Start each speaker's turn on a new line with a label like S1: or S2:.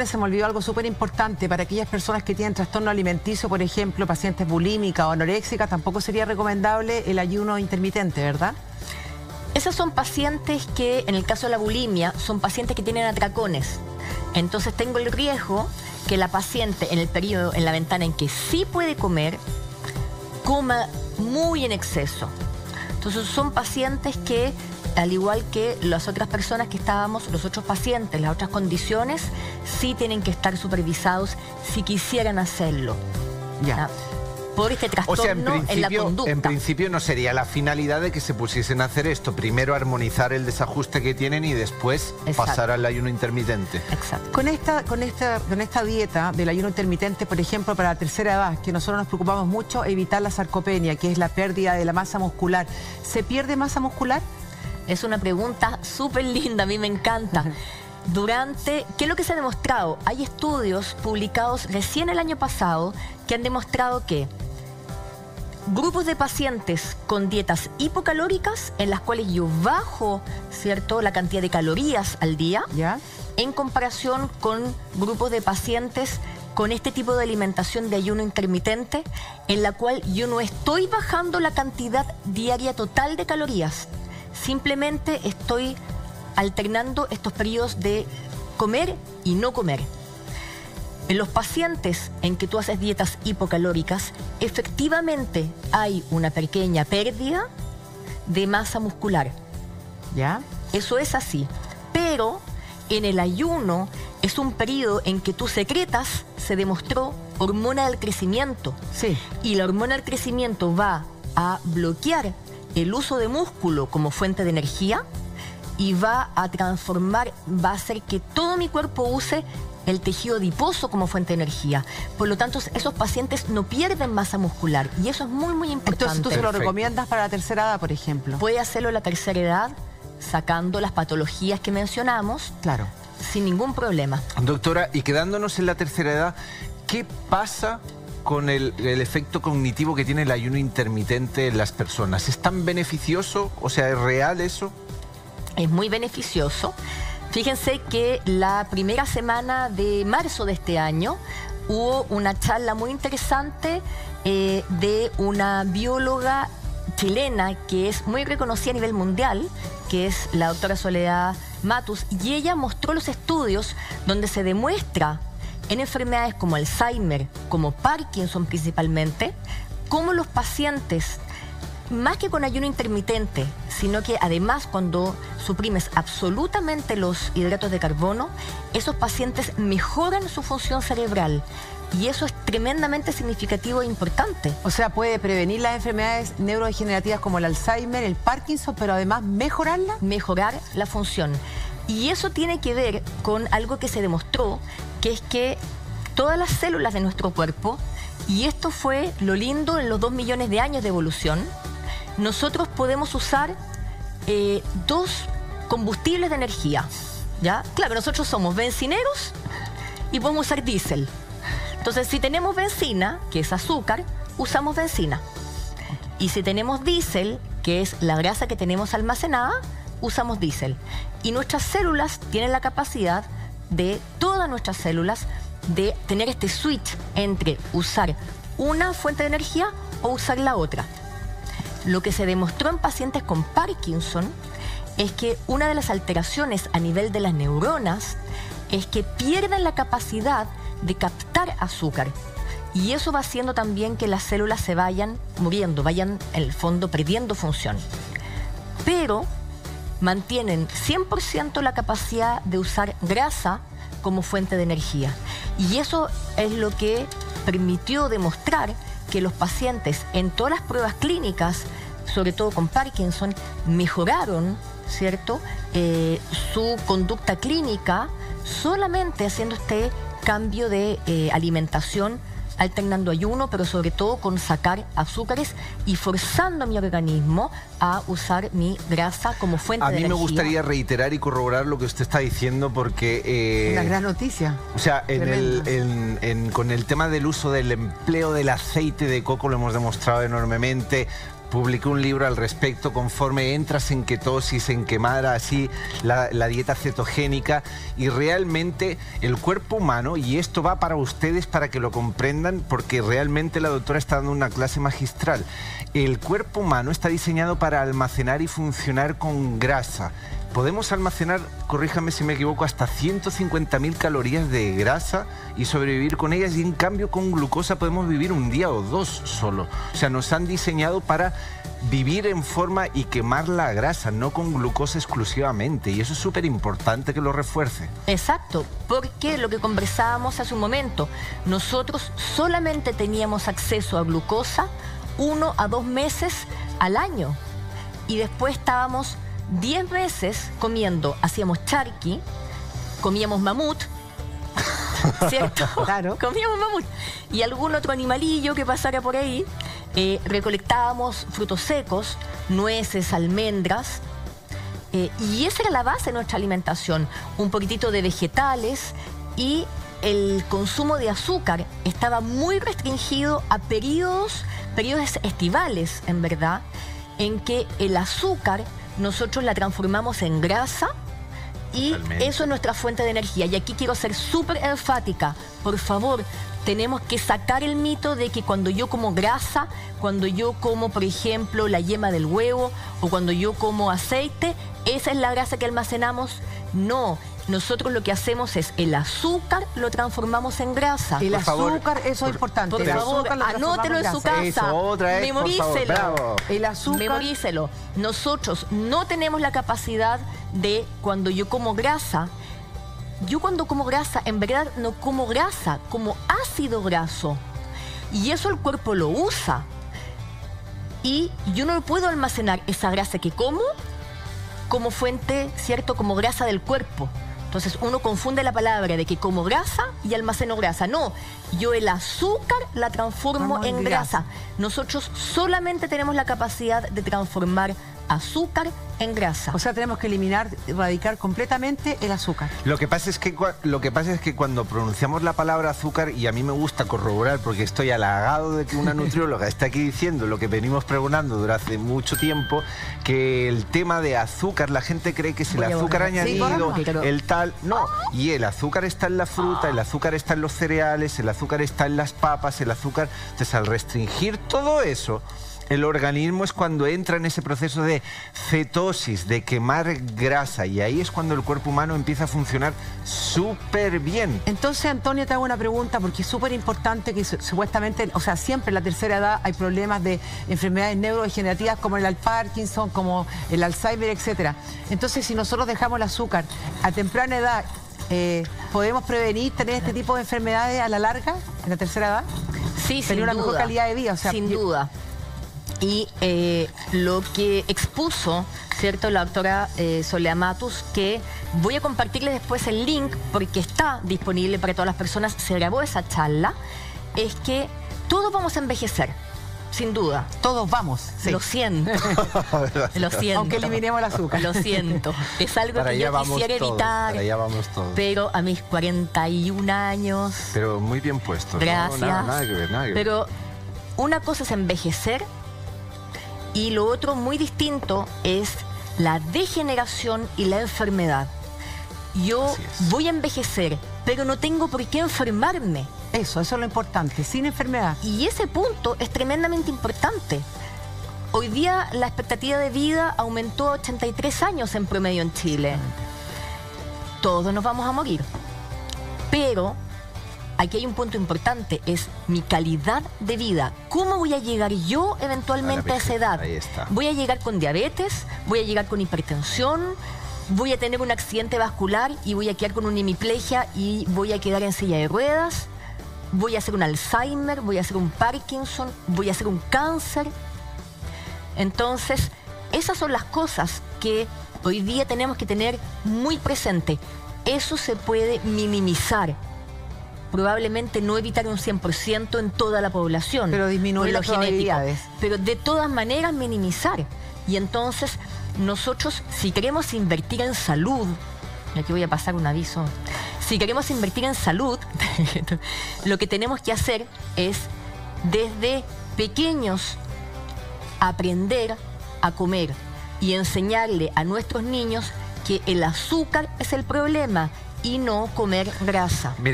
S1: Se me olvidó algo súper importante para aquellas personas que tienen trastorno alimenticio, por ejemplo, pacientes bulímicas o anoréxicas, tampoco sería recomendable el ayuno intermitente, ¿verdad?
S2: Esos son pacientes que, en el caso de la bulimia, son pacientes que tienen atracones. Entonces tengo el riesgo que la paciente en el periodo, en la ventana en que sí puede comer, coma muy en exceso. Entonces son pacientes que, al igual que las otras personas que estábamos, los otros pacientes, las otras condiciones, sí tienen que estar supervisados si quisieran hacerlo.
S1: Ya.
S2: Por este trastorno en la conducta.
S3: En principio no sería la finalidad de que se pusiesen a hacer esto. Primero armonizar el desajuste que tienen y después pasar al ayuno intermitente.
S2: Exacto.
S1: Con esta dieta del ayuno intermitente, por ejemplo, para la tercera edad, que nosotros nos preocupamos mucho, evitar la sarcopenia, que es la pérdida de la masa muscular. ¿Se pierde masa muscular?
S2: Es una pregunta súper linda, a mí me encanta. ¿Qué es lo que se ha demostrado? Hay estudios publicados recién el año pasado que han demostrado que grupos de pacientes con dietas hipocalóricas, en las cuales yo bajo, ¿cierto?, la cantidad de calorías al día,
S1: ¿ya?,
S2: en comparación con grupos de pacientes con este tipo de alimentación de ayuno intermitente, en la cual yo no estoy bajando la cantidad diaria total de calorías. Simplemente estoy alternando estos periodos de comer y no comer. En los pacientes en que tú haces dietas hipocalóricas, efectivamente hay una pequeña pérdida de masa muscular.
S1: ¿Ya?
S2: Eso es así. Pero en el ayuno es un periodo en que tú secretas, se demostró, hormona del crecimiento.
S1: Sí.
S2: Y la hormona del crecimiento va a bloquear el uso de músculo como fuente de energía y va a hacer que todo mi cuerpo use el tejido adiposo como fuente de energía. Por lo tanto, esos pacientes no pierden masa muscular y eso es muy, muy importante.
S1: Entonces, ¿tú se lo recomiendas para la tercera edad, por ejemplo?
S2: Puede hacerlo a la tercera edad, sacando las patologías que mencionamos.
S1: Claro.
S2: Sin ningún problema.
S3: Doctora, y quedándonos en la tercera edad, ¿qué pasa con el efecto cognitivo que tiene el ayuno intermitente en las personas? ¿Es tan beneficioso? O sea, ¿es real eso?
S2: Es muy beneficioso. Fíjense que la primera semana de marzo de este año hubo una charla muy interesante de una bióloga chilena que es muy reconocida a nivel mundial, que es la doctora Soledad Matus, y ella mostró los estudios donde se demuestra en enfermedades como Alzheimer, como Parkinson principalmente, cómo los pacientes, más que con ayuno intermitente, sino que además cuando suprimes absolutamente los hidratos de carbono, esos pacientes mejoran su función cerebral. Y eso es tremendamente significativo e importante.
S1: O sea, puede prevenir las enfermedades neurodegenerativas como el Alzheimer, el Parkinson, pero además mejorarla.
S2: Mejorar la función. Y eso tiene que ver con algo que se demostró, que es que todas las células de nuestro cuerpo, y esto fue lo lindo en los 2 millones de años de evolución, nosotros podemos usar dos combustibles de energía, ¿ya? Claro, nosotros somos bencineros y podemos usar diésel. Entonces, si tenemos benzina, que es azúcar, usamos benzina. Y si tenemos diésel, que es la grasa que tenemos almacenada, usamos diésel. Y nuestras células tienen la capacidad de, todas nuestras células, de tener este switch entre usar una fuente de energía o usar la otra. Lo que se demostró en pacientes con Parkinson es que una de las alteraciones a nivel de las neuronas es que pierden la capacidad de captar azúcar. Y eso va haciendo también que las células se vayan muriendo, vayan en el fondo perdiendo función. Pero mantienen 100% la capacidad de usar grasa como fuente de energía. Y eso es lo que permitió demostrar que los pacientes en todas las pruebas clínicas, sobre todo con Parkinson, mejoraron, ¿cierto?, su conducta clínica solamente haciendo este cambio de alimentación, alternando ayuno, pero sobre todo con sacar azúcares y forzando a mi organismo a usar mi grasa como fuente de energía.
S3: A mí me gustaría reiterar y corroborar lo que usted está diciendo porque...
S1: una gran noticia.
S3: O sea, con el tema del uso del empleo del aceite de coco lo hemos demostrado enormemente. publiqué un libro al respecto, conforme entras en ketosis, en quemar así la dieta cetogénica, y realmente el cuerpo humano, y esto va para ustedes para que lo comprendan, porque realmente la doctora está dando una clase magistral, el cuerpo humano está diseñado para almacenar y funcionar con grasa. Podemos almacenar, corríjame si me equivoco, hasta 150.000 calorías de grasa y sobrevivir con ellas, y en cambio con glucosa podemos vivir un día o dos solo. O sea, nos han diseñado para vivir en forma y quemar la grasa, no con glucosa exclusivamente, y eso es súper importante que lo refuerce.
S2: Exacto, porque lo que conversábamos hace un momento, nosotros solamente teníamos acceso a glucosa 1 a 2 meses al año, y después estábamos 10 meses comiendo, hacíamos charqui, comíamos mamut, ¿cierto?
S1: Claro.
S2: Comíamos mamut y algún otro animalillo que pasara por ahí. Recolectábamos frutos secos, nueces, almendras, y esa era la base de nuestra alimentación. Un poquitito de vegetales, y el consumo de azúcar estaba muy restringido a periodos estivales, en verdad, en que el azúcar nosotros la transformamos en grasa, y
S3: Totalmente.
S2: eso es nuestra fuente de energía. Y aquí quiero ser súper enfática. Por favor, tenemos que sacar el mito de que cuando yo como grasa, cuando yo como, por ejemplo, la yema del huevo, o cuando yo como aceite, esa es la grasa que almacenamos. No. Nosotros lo que hacemos es el azúcar lo transformamos en grasa.
S1: El
S3: Por favor,
S1: azúcar, eso es importante.
S2: Por
S1: El
S2: favor,
S1: azúcar lo
S2: anótelo en su
S1: transformamos en grasa.
S2: casa.
S3: Eso, otra vez, por favor,
S2: Memorícelo.
S3: bravo.
S1: El azúcar.
S2: Memorícelo. Nosotros no tenemos la capacidad de, cuando yo como grasa, en verdad no como grasa, como ácido graso. Y eso el cuerpo lo usa. Y yo no puedo almacenar esa grasa que como fuente, ¿cierto? Como grasa del cuerpo. Entonces uno confunde la palabra de que como grasa y almaceno grasa. No, yo el azúcar la transformo en grasa. Nosotros solamente tenemos la capacidad de transformar azúcar en grasa.
S1: O sea, tenemos que erradicar completamente el azúcar.
S3: Lo que pasa es que cuando pronunciamos la palabra azúcar, y a mí me gusta corroborar porque estoy halagado de que una nutrióloga está aquí diciendo lo que venimos pregonando durante mucho tiempo, que el tema de azúcar, la gente cree que es el
S2: Voy a
S3: azúcar
S2: borrar.
S3: añadido,
S2: Sí,
S3: el tal, no. Y el azúcar está en la fruta, el azúcar está en los cereales, el azúcar está en las papas, el azúcar. Entonces, al restringir todo eso, el organismo es cuando entra en ese proceso de cetosis, de quemar grasa, y ahí es cuando el cuerpo humano empieza a funcionar súper bien.
S1: Entonces, Antonio, te hago una pregunta, porque es súper importante que supuestamente, o sea, siempre en la tercera edad hay problemas de enfermedades neurodegenerativas como el Parkinson, como el Alzheimer, etcétera. Entonces, si nosotros dejamos el azúcar a temprana edad, ¿podemos prevenir tener este tipo de enfermedades a la larga, en la tercera edad?
S2: Sí,
S1: Tener una mejor calidad de vida, o sea,
S2: sin duda. Y lo que expuso, ¿cierto?, la doctora Soledad Matus, que voy a compartirle después el link porque está disponible para todas las personas, se grabó esa charla, es que todos vamos a envejecer, sin duda.
S1: Todos vamos. Sí.
S2: Lo siento. Lo siento.
S1: Aunque eliminemos el azúcar.
S2: Lo siento. Es algo
S3: Para
S2: que
S3: allá
S2: yo
S3: vamos
S2: quisiera
S3: todos,
S2: evitar.
S3: para allá vamos todos.
S2: Pero a mis 41 años...
S3: Pero muy bien puesto.
S2: Gracias.
S3: No, nada que ver, nada que ver.
S2: Pero una cosa es envejecer, y lo otro muy distinto es la degeneración y la enfermedad. Yo
S3: Así es.
S2: voy a envejecer, pero no tengo por qué enfermarme.
S1: Eso es lo importante, sin enfermedad.
S2: Y ese punto es tremendamente importante. Hoy día la expectativa de vida aumentó a 83 años en promedio en Chile. Todos nos vamos a morir. Pero aquí hay un punto importante, es mi calidad de vida. ¿Cómo voy a llegar yo eventualmente a esa edad?
S3: Ahí está.
S2: ¿Voy a llegar con diabetes? ¿Voy a llegar con hipertensión? ¿Voy a tener un accidente vascular y voy a quedar con una hemiplegia y voy a quedar en silla de ruedas? ¿Voy a hacer un Alzheimer? ¿Voy a hacer un Parkinson? ¿Voy a hacer un cáncer? Entonces, esas son las cosas que hoy día tenemos que tener muy presente. Eso se puede minimizar. Probablemente no evitar un 100% en toda la población.
S1: Pero disminuir
S2: por lo
S1: las
S2: genético.
S1: probabilidades.
S2: Pero de todas maneras minimizar. Y entonces nosotros, si queremos invertir en salud, y aquí voy a pasar un aviso, si queremos invertir en salud, lo que tenemos que hacer es desde pequeños aprender a comer y enseñarle a nuestros niños que el azúcar es el problema y no comer grasa.
S3: Mire,